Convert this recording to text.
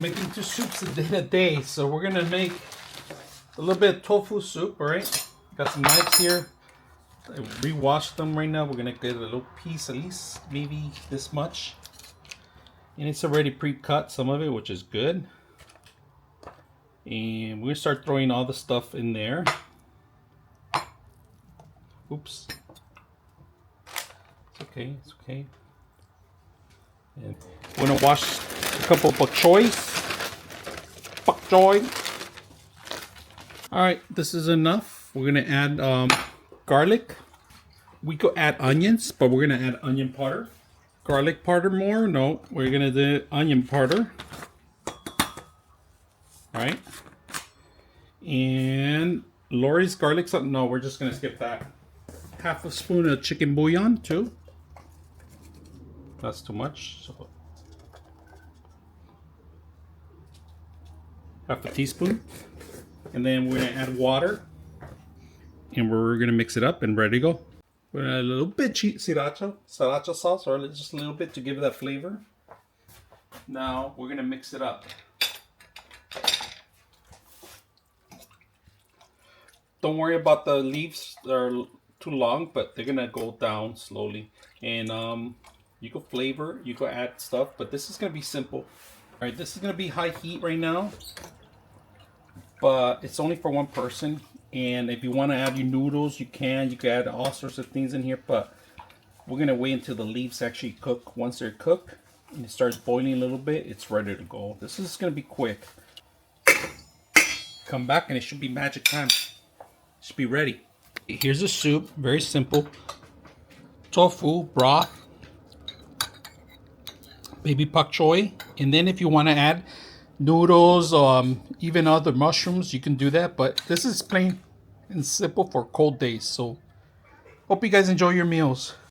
Making 2 soups a day, so we're gonna make a little bit of tofu soup. All right, got some knives here. I rewashed them right now. We're gonna get a little piece, at least maybe this much, and it's already pre-cut, some of it, which is good. And we're gonna start throwing all the stuff in there. Oops, it's okay, it's okay. And we're gonna wash a couple of bok choys. Bok choy. All right, this is enough. We're gonna add garlic. We could add onions, but we're gonna add onion powder. Garlic powder more? No, we're gonna do onion powder. All right. And Lori's garlic something. No, we're just gonna skip that. Half a spoon of chicken bouillon too. That's too much. So half a teaspoon. And then we're gonna add water. And we're gonna mix it up and ready to go. We're gonna add a little bit sriracha sauce, or just a little bit to give it that flavor. Now we're gonna mix it up. Don't worry about the leaves, they're too long, but they're gonna go down slowly. And you can flavor, you can add stuff, but this is gonna be simple. All right, this is gonna be high heat right now, but it's only for one person. And if you want to add your noodles, you can add all sorts of things in here, but we're gonna wait until the leaves actually cook. Once they're cooked and it starts boiling a little bit, it's ready to go. This is gonna be quick. Come back and it should be magic time. Should be ready. Here's the soup, very simple. Tofu broth, baby bok choy, and then if you want to add noodles, even other mushrooms, you can do that. But this is plain and simple for cold days. So hope you guys enjoy your meals.